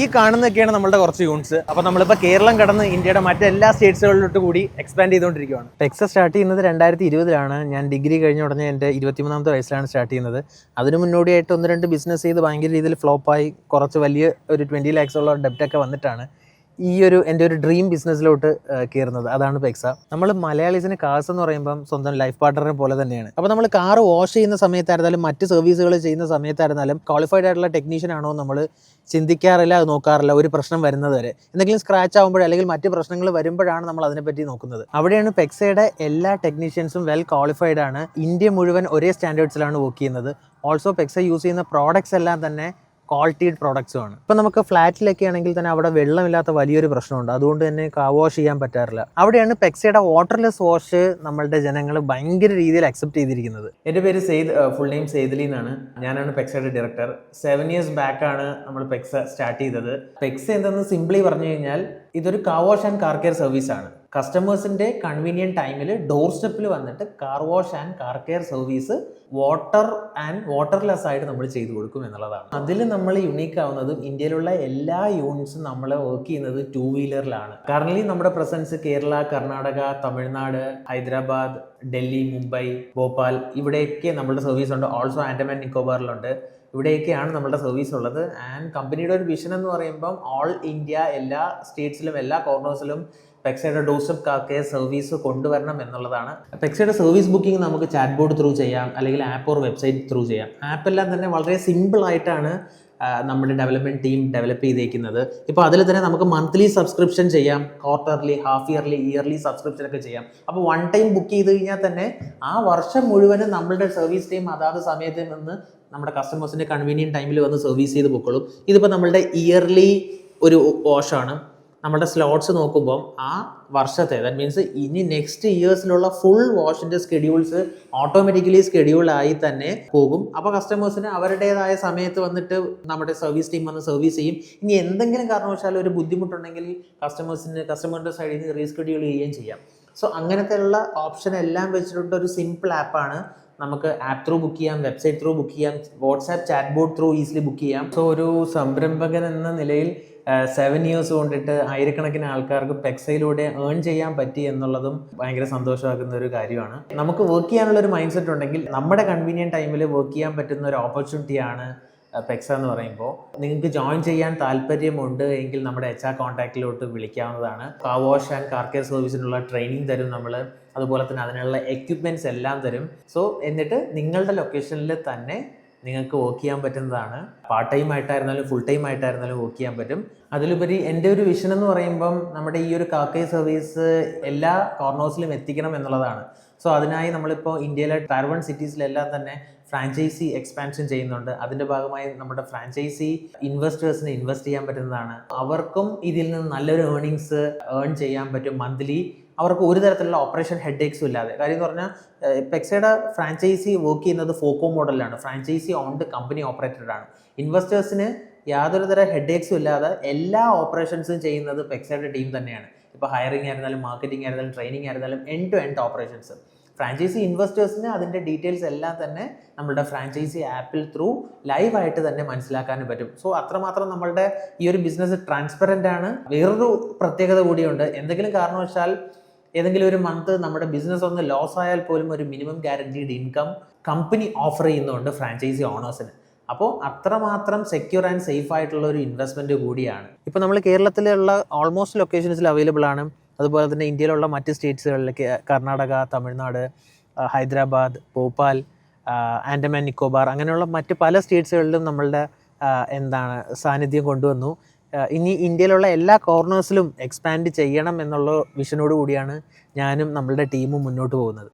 ഈ കാണുന്നതൊക്കെയാണ് നമ്മുടെ കുറച്ച് യൂണിറ്റ്സ്. അപ്പോൾ നമ്മളിപ്പോൾ കേരളം കടന്ന് ഇന്ത്യയുടെ മറ്റെല്ലാ സ്റ്റേറ്റ്സുകളിലോട്ട് കൂടി എക്സ്പാൻഡ് ചെയ്തുകൊണ്ടിരിക്കുകയാണ്. ടെക്സ സ്റ്റാർട്ട് ചെയ്യുന്നത് 2020 ഞാൻ ഡിഗ്രി കഴിഞ്ഞ ഉടനെ എൻ്റെ 23ാമത്തെ വയസ്സിലാണ് സ്റ്റാർട്ട് ചെയ്യുന്നത്. അതിന് മുന്നോടിയായിട്ട് 1-2 ബിസിനസ് ചെയ്ത് ഭയങ്കര രീതിയിൽ ഫ്ലോപ്പായി കുറച്ച് വലിയ ഒരു 20 lakhs ഡെപ്റ്റൊക്കെ വന്നിട്ടാണ് എൻ്റെ ഒരു ഡ്രീം ബിസിനസ്സിലോട്ട് കയറുന്നത്. അതാണ് പെക്സ. നമ്മൾ മലയാളീസിന് കാർസ് എന്ന് പറയുമ്പം സ്വന്തം ലൈഫ് പാർട്ണറെ പോലെ തന്നെയാണ്. അപ്പോൾ നമ്മൾ കാർ വാഷ് ചെയ്യുന്ന സമയത്തായിരുന്നാലും മറ്റ് സർവീസുകൾ ചെയ്യുന്ന സമയത്തായിരുന്നാലും ക്വാളിഫൈഡ് ആയിട്ടുള്ള ടെക്നീഷ്യൻ ആണോ നമ്മൾ ചിന്തിക്കാറില്ല, അത് നോക്കാറില്ല ഒരു പ്രശ്നം വരുന്നത് വരെ. എന്തെങ്കിലും സ്ക്രാച്ച് ആകുമ്പോൾ അല്ലെങ്കിൽ മറ്റ് പ്രശ്നങ്ങൾ വരുമ്പോഴാണ് നമ്മൾ അതിനെപ്പറ്റി നോക്കുന്നത്. അവിടെയാണ് പെക്സയുടെ എല്ലാ ടെക്നീഷ്യൻസും വെൽ ക്വാളിഫൈഡ് ആണ്. ഇന്ത്യ മുഴുവൻ ഒരേ സ്റ്റാൻഡേർഡ്സിലാണ് വർക്ക് ചെയ്യുന്നത്. ഓൾസോ പെക്സ യൂസ് ചെയ്യുന്ന പ്രോഡക്ട്സ് എല്ലാം തന്നെ ക്വാളിറ്റീഡ് പ്രോഡക്ട്സുമാണ്. ഇപ്പം നമുക്ക് ഫ്ലാറ്റിലൊക്കെ ആണെങ്കിൽ തന്നെ അവിടെ വെള്ളമില്ലാത്ത വലിയൊരു പ്രശ്നമുണ്ട്. അതുകൊണ്ട് തന്നെ കാർ വാഷ് ചെയ്യാൻ പറ്റാറില്ല. അവിടെയാണ് പെക്സയുടെ വാട്ടർലെസ് വാഷ് നമ്മളുടെ ജനങ്ങൾ ഭയങ്കര രീതിയിൽ അക്സെപ്റ്റ് ചെയ്തിരിക്കുന്നത്. എൻ്റെ പേര് സെയ്ദ്, ഫുൾ നെയിം സെയ്ദലി എന്നാണ്. ഞാനാണ് പെക്സയുടെ ഡയറക്ടർ. 7 years ബാക്കാണ് നമ്മൾ പെക്സ സ്റ്റാർട്ട് ചെയ്തത്. പെക്സ എന്തെന്ന് സിംപ്ലി പറഞ്ഞു കഴിഞ്ഞാൽ ഇതൊരു car wash and car care സർവീസാണ്. കസ്റ്റമേഴ്സിൻ്റെ കൺവീനിയൻറ്റ് ടൈമിൽ ഡോർ സ്റ്റെപ്പിൽ വന്നിട്ട് car wash and car care service waterless ആയിട്ട് നമ്മൾ ചെയ്തു കൊടുക്കും എന്നുള്ളതാണ്. അതിൽ നമ്മൾ യുണീക്ക് ആവുന്നതും ഇന്ത്യയിലുള്ള എല്ലാ യൂണിറ്റ്സും നമ്മൾ വർക്ക് ചെയ്യുന്നത് 2 വീലറിലാണ്. കറന്റ് നമ്മുടെ പ്രസൻസ് കേരള, കർണാടക, തമിഴ്നാട്, ഹൈദരാബാദ്, ഡൽഹി, മുംബൈ, ഭോപ്പാൽ ഇവിടെയൊക്കെ നമ്മുടെ സർവീസ് ഉണ്ട്. ഓൾസോ ആൻഡമാൻ നിക്കോബാറിലുണ്ട്. ഇവിടെയൊക്കെയാണ് നമ്മുടെ സർവീസ് ഉള്ളത്. ആൻഡ് കമ്പനിയുടെ ഒരു വിഷൻ എന്ന് പറയുമ്പം ഓൾ ഇന്ത്യ എല്ലാ സ്റ്റേറ്റ്സിലും എല്ലാ കോർണേഴ്സിലും പെക്സയുടെ ഡോർസ്റ്റെപ്പ് കാർ കെയർ സർവീസ് കൊണ്ടുവരണം എന്നുള്ളതാണ്. പെക്സയുടെ സർവീസ് ബുക്കിംഗ് നമുക്ക് ചാറ്റ് ബോർഡ് ത്രൂ ചെയ്യാം, അല്ലെങ്കിൽ ആപ്പ് ഓർ വെബ്സൈറ്റ് ത്രൂ ചെയ്യാം. ആപ്പെല്ലാം തന്നെ വളരെ സിമ്പിളായിട്ടാണ് നമ്മുടെ ഡെവലപ്മെൻറ്റ് ടീം ഡെവലപ്പ് ചെയ്തേക്കുന്നത്. ഇപ്പോൾ അതിൽ തന്നെ നമുക്ക് മന്ത്ലി സബ്സ്ക്രിപ്ഷൻ ചെയ്യാം, quarterly, half yearly, yearly subscription ഒക്കെ ചെയ്യാം. അപ്പോൾ 1 time ബുക്ക് ചെയ്ത് കഴിഞ്ഞാൽ തന്നെ ആ വർഷം മുഴുവനും നമ്മളുടെ സർവീസ് ടീം അതാത് സമയത്ത് നിന്ന് നമ്മുടെ കസ്റ്റമേഴ്സിൻ്റെ കൺവീനിയൻറ്റ് ടൈമിൽ വന്ന് സർവീസ് ചെയ്ത് പൊക്കോളും. ഇതിപ്പോൾ നമ്മളുടെ ഇയർലി ഒരു വാഷാണ്. നമ്മുടെ സ്ലോട്ട്സ് നോക്കുമ്പോൾ ആ വർഷത്തെ, ദാറ്റ് മീൻസ് ഇനി നെക്സ്റ്റ് ഇയേഴ്സിലുള്ള ഫുൾ വാഷിൻ്റെ സ്കെഡ്യൂൾസ് ഓട്ടോമാറ്റിക്കലി സ്കെഡ്യൂളായി തന്നെ പോകും. അപ്പോൾ കസ്റ്റമേഴ്സിന് അവരുടേതായ സമയത്ത് വന്നിട്ട് നമ്മുടെ സർവീസ് ടീം വന്ന് സർവീസ് ചെയ്യും. ഇനി എന്തെങ്കിലും കാരണവശാലും ഒരു ബുദ്ധിമുട്ടുണ്ടെങ്കിൽ കസ്റ്റമറിൻ്റെ സൈഡിൽ നിന്ന് റീസ്കെഡ്യൂൾ ചെയ്യുകയും ചെയ്യാം. സോ അങ്ങനത്തെയുള്ള ഓപ്ഷൻ എല്ലാം വെച്ചിട്ടുള്ള ഒരു സിമ്പിൾ ആപ്പാണ്. നമുക്ക് ആപ്പ് ത്രൂ ബുക്ക് ചെയ്യാം, വെബ്സൈറ്റ് ത്രൂ ബുക്ക് ചെയ്യാം, WhatsApp chat board through easily book ചെയ്യാം. സോ ഒരു സംരംഭകൻ എന്ന നിലയിൽ 7 years കൊണ്ടിട്ട് ആയിരക്കണക്കിന് ആൾക്കാർക്ക് പെക്സയിലൂടെ ഏൺ ചെയ്യാൻ പറ്റി എന്നുള്ളതും ഭയങ്കര സന്തോഷമാക്കുന്ന ഒരു കാര്യമാണ്. നമുക്ക് വർക്ക് ചെയ്യാനുള്ള ഒരു മൈൻഡ് സെറ്റ് ഉണ്ടെങ്കിൽ നമ്മുടെ കൺവീനിയൻറ്റ് ടൈമിൽ വർക്ക് ചെയ്യാൻ പറ്റുന്ന ഒരു ഓപ്പർച്യൂണിറ്റിയാണ് പെക്സ എന്ന് പറയുമ്പോൾ. നിങ്ങൾക്ക് ജോയിൻ ചെയ്യാൻ താല്പര്യമുണ്ട് എങ്കിൽ നമ്മുടെ HR കോൺടാക്റ്റിലോട്ട് വിളിക്കാവുന്നതാണ്. Car wash and car care സർവീസിനുള്ള ട്രെയിനിങ് തരും നമ്മൾ. അതുപോലെ തന്നെ അതിനുള്ള എക്യുപ്മെൻറ്റ്സ് എല്ലാം തരും. സോ എന്നിട്ട് നിങ്ങളുടെ ലൊക്കേഷനിൽ തന്നെ നിങ്ങൾക്ക് വർക്ക് ചെയ്യാൻ പറ്റുന്നതാണ്. പാർട്ട് ടൈം ആയിട്ടായിരുന്നാലും ഫുൾ ടൈം ആയിട്ടായിരുന്നാലും വർക്ക് ചെയ്യാൻ പറ്റും. അതിലുപരി എൻ്റെ ഒരു വിഷൻ എന്ന് പറയുമ്പം നമ്മുടെ ഈ ഒരു കാർ കെയർ സർവീസ് എല്ലാ കോർണേഴ്സിലും എത്തിക്കണം എന്നുള്ളതാണ്. സോ അതിനായി നമ്മളിപ്പോൾ ഇന്ത്യയിലെ Tier 1 സിറ്റീസിലെല്ലാം തന്നെ ഫ്രാഞ്ചൈസി എക്സ്പാൻഷൻ ചെയ്യുന്നുണ്ട്. അതിൻ്റെ ഭാഗമായി നമ്മുടെ ഫ്രാഞ്ചൈസി ഇൻവെസ്റ്റേഴ്സിന് ഇൻവെസ്റ്റ് ചെയ്യാൻ പറ്റുന്നതാണ്. അവർക്കും ഇതിൽ നിന്ന് നല്ലൊരു ഏർണിങ്സ് ഏൺ ചെയ്യാൻ പറ്റും മന്ത്ലി. അവർക്ക് ഒരു തരത്തിലുള്ള ഓപ്പറേഷൻ ഹെഡേക്സും ഇല്ലാതെ. കാര്യം എന്ന് പറഞ്ഞാൽ പെക്സയുടെ ഫ്രാഞ്ചൈസി വർക്ക് ചെയ്യുന്നത് ഫോക്കോ മോഡലിലാണ്. ഫ്രാഞ്ചൈസി ഓൺഡ് കമ്പനി ഓപ്പറേറ്റഡ് ആണ്. ഇൻവെസ്റ്റേഴ്സിന് യാതൊരു തരം ഹെഡേക്സും ഇല്ലാതെ എല്ലാ ഓപ്പറേഷൻസും ചെയ്യുന്നത് പെക്സയുടെ ടീം തന്നെയാണ്. ഇപ്പോൾ ഹയറിംഗ് ആയിരുന്നാലും മാർക്കറ്റിംഗ് ആയിരുന്നാലും ട്രെയിനിങ് ആയിരുന്നാലും end to end operations. Franchise ഇൻവെസ്റ്റേഴ്സിന് അതിൻ്റെ ഡീറ്റെയിൽസ് എല്ലാം തന്നെ നമ്മളുടെ ഫ്രാഞ്ചൈസി ആപ്പിൽ ത്രൂ ലൈവായിട്ട് തന്നെ മനസ്സിലാക്കാനും പറ്റും. സോ അത്രമാത്രം നമ്മളുടെ ഈ ഒരു ബിസിനസ് ട്രാൻസ്പെറൻ്റ് ആണ്. വേറൊരു പ്രത്യേകത കൂടിയുണ്ട്. എന്തെങ്കിലും കാരണവശാൽ ഏതെങ്കിലും ഒരു മന്ത് നമ്മുടെ ബിസിനസ് ഒന്ന് ലോസ് ആയാൽ പോലും ഒരു minimum guaranteed income company offer ചെയ്യുന്നുണ്ട് ഫ്രാഞ്ചൈസി ഓണേഴ്സിന്. അപ്പോൾ അത്രമാത്രം സെക്യൂർ ആൻഡ് സേഫ് ആയിട്ടുള്ള ഒരു ഇൻവെസ്റ്റ്മെൻറ്റ് കൂടിയാണ്. ഇപ്പോൾ നമ്മൾ കേരളത്തിലുള്ള ഓൾമോസ്റ്റ് ലൊക്കേഷൻസിൽ അവൈലബിൾ ആണ്. അതുപോലെ തന്നെ ഇന്ത്യയിലുള്ള മറ്റ് സ്റ്റേറ്റ്സുകളിലേക്ക് കർണാടക, തമിഴ്നാട്, ഹൈദരാബാദ്, ഭോപ്പാൽ, ആൻഡമാൻ നിക്കോബാർ അങ്ങനെയുള്ള മറ്റ് പല സ്റ്റേറ്റ്സുകളിലും നമ്മളുടെ സാന്നിധ്യം കൊണ്ടുവന്നു. ഇനി ഇന്ത്യയിലുള്ള എല്ലാ കോർണേഴ്സിലും എക്സ്പാൻഡ് ചെയ്യണം എന്നുള്ള വിഷനോട് കൂടിയാണ് ഞാനും നമ്മളുടെ ടീമും മുന്നോട്ട് പോകുന്നത്.